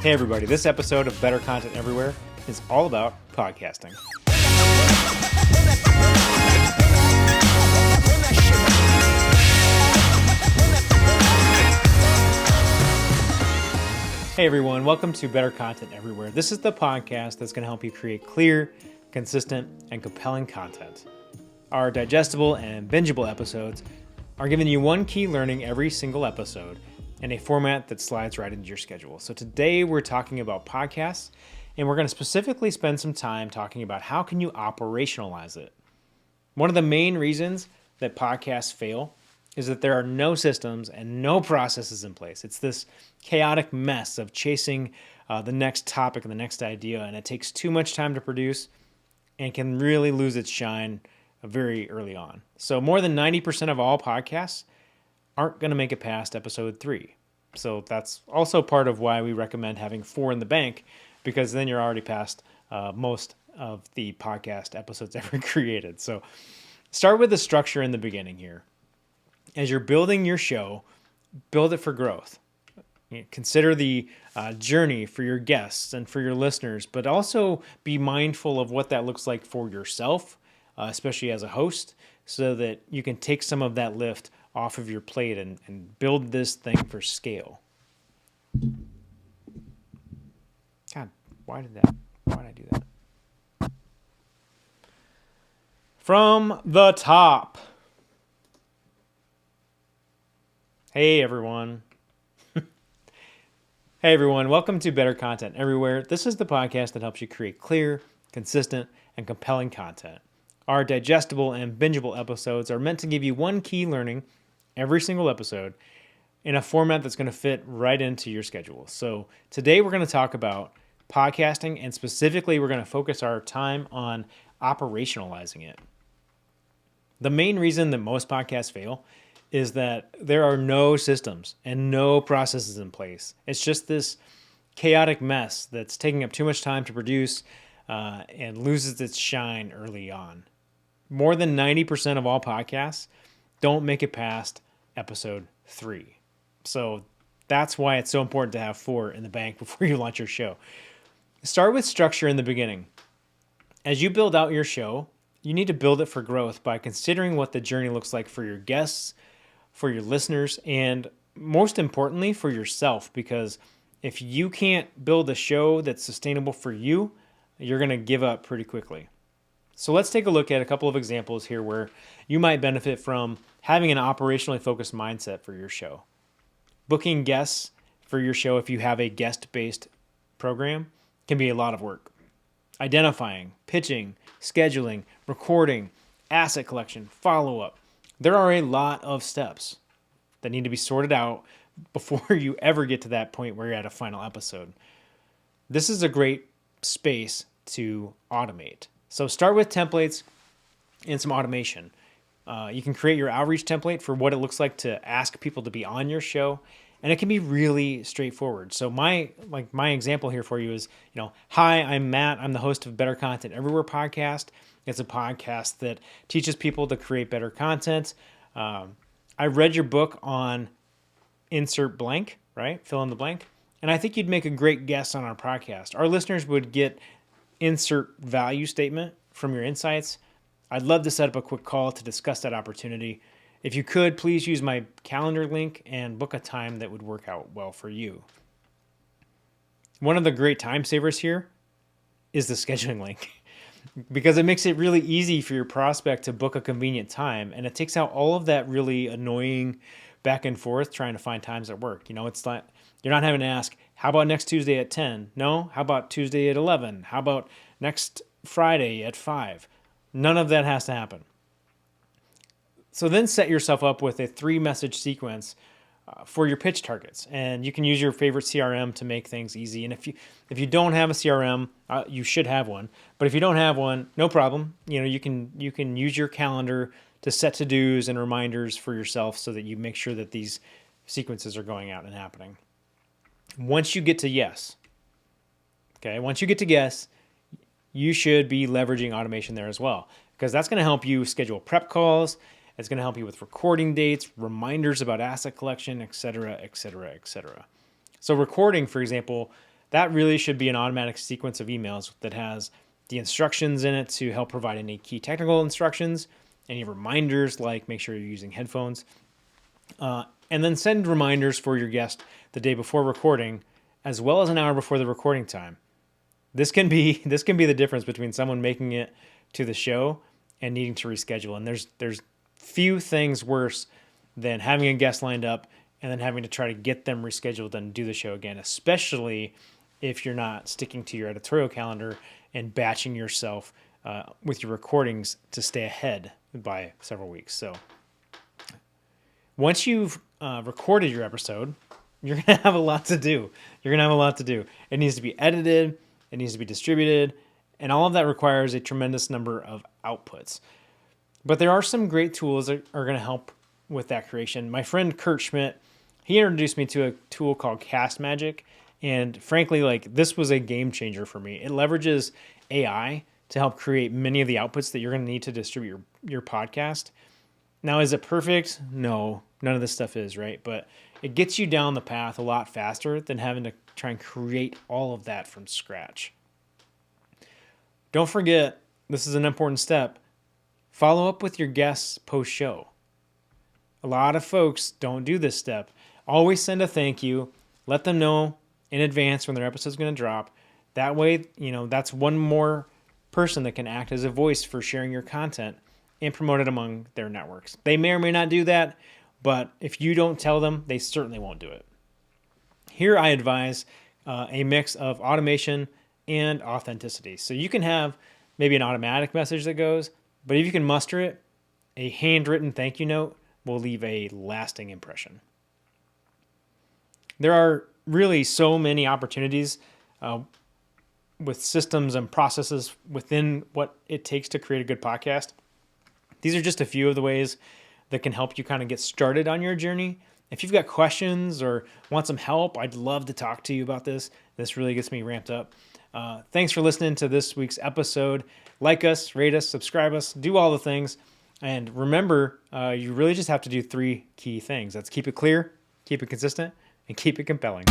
Hey everybody, this episode of Better Content Everywhere is all about podcasting. Hey everyone, welcome to Better Content Everywhere. This is the podcast that's going to help you create clear, consistent, and compelling content. Our digestible and bingeable episodes are giving you one key learning every single episode in a format that slides right into your schedule. So today we're talking about podcasts, and we're going to specifically spend some time talking about how can you operationalize it. One of the main reasons that podcasts fail is that there are no systems and no processes in place. It's this chaotic mess of chasing the next topic and the next idea, and it takes too much time to produce and can really lose its shine very early on. So more than 90% of all podcasts aren't going to make it past episode 3. So that's also part of why we recommend having 4 in the bank, because then you're already past most of the podcast episodes ever created. So start with the structure in the beginning here. As you're building your show, build it for growth. Consider the journey for your guests and for your listeners, but also be mindful of what that looks like for yourself, especially as a host, so that you can take some of that lift off of your plate and build this thing for scale. God, why did I do that? From the top. Hey everyone. Hey everyone, welcome to Better Content Everywhere. This is the podcast that helps you create clear, consistent, and compelling content. Our digestible and bingeable episodes are meant to give you one key learning every single episode in a format that's going to fit right into your schedule. So today we're going to talk about podcasting, and specifically we're going to focus our time on operationalizing it. The main reason that most podcasts fail is that there are no systems and no processes in place. It's just this chaotic mess that's taking up too much time to produce and loses its shine early on. More than 90% of all podcasts don't make it past episode 3. So that's why it's so important to have 4 in the bank before you launch your show. Start with structure in the beginning. As you build out your show, you need to build it for growth by considering what the journey looks like for your guests, for your listeners, and most importantly, for yourself. Because if you can't build a show that's sustainable for you, you're going to give up pretty quickly. So let's take a look at a couple of examples here where you might benefit from having an operationally focused mindset for your show. Booking guests for your show, if you have a guest-based program, can be a lot of work. Identifying, pitching, scheduling, recording, asset collection, follow-up. There are a lot of steps that need to be sorted out before you ever get to that point where you're at a final episode. This is a great space to automate. So start with templates and some automation. You can create your outreach template for what it looks like to ask people to be on your show, and it can be really straightforward. So my example here for you is, hi, I'm Matt. I'm the host of Better Content Everywhere podcast. It's a podcast that teaches people to create better content. I read your book on insert blank, right? Fill in the blank. And I think you'd make a great guest on our podcast. Our listeners would get insert value statement from your insights. I'd love to set up a quick call to discuss that opportunity. If you could, please use my calendar link and book a time that would work out well for you. One of the great time savers here is the scheduling link, because it makes it really easy for your prospect to book a convenient time, and it takes out all of that really annoying back and forth trying to find times that work. It's like you're not having to ask, how about next Tuesday at 10? No, how about Tuesday at 11? How about next Friday at 5? None of that has to happen. So then set yourself up with a 3-message sequence for your pitch targets, and you can use your favorite CRM to make things easy. And if you don't have a CRM, you should have one. But if you don't have one, no problem. You can use your calendar to set to-dos and reminders for yourself so that you make sure that these sequences are going out and happening. Once you get to yes, you should be leveraging automation there as well, because that's going to help you schedule prep calls. It's going to help you with recording dates, reminders about asset collection, et cetera, et cetera, et cetera. So recording, for example, that really should be an automatic sequence of emails that has the instructions in it to help provide any key technical instructions, any reminders like make sure you're using headphones, and then send reminders for your guest the day before recording, as well as an hour before the recording time. This can be the difference between someone making it to the show and needing to reschedule. And there's few things worse than having a guest lined up and then having to try to get them rescheduled and do the show again, especially if you're not sticking to your editorial calendar and batching yourself with your recordings to stay ahead by several weeks. So once you've recorded your episode, you're going to have a lot to do. It needs to be edited. It needs to be distributed. And all of that requires a tremendous number of outputs. But there are some great tools that are going to help with that creation. My friend Kurt Schmidt, he introduced me to a tool called Cast Magic. And frankly, this was a game changer for me. It leverages AI to help create many of the outputs that you're going to need to distribute your podcast. Now, is it perfect? No, none of this stuff is, right? But it gets you down the path a lot faster than having to try and create all of that from scratch. Don't forget, this is an important step. Follow up with your guests post-show. A lot of folks don't do this step. Always send a thank you. Let them know in advance when their episode's going to drop. That way, that's one more person that can act as a voice for sharing your content and promote it among their networks. They may or may not do that, but if you don't tell them, they certainly won't do it. Here I advise a mix of automation and authenticity. So you can have maybe an automatic message that goes, but if you can muster it, a handwritten thank you note will leave a lasting impression. There are really so many opportunities with systems and processes within what it takes to create a good podcast. These are just a few of the ways that can help you kind of get started on your journey. If you've got questions or want some help, I'd love to talk to you about this. This really gets me ramped up. Thanks for listening to this week's episode. Like us, rate us, subscribe us, do all the things. And remember, you really just have to do 3 key things. That's keep it clear, keep it consistent, and keep it compelling.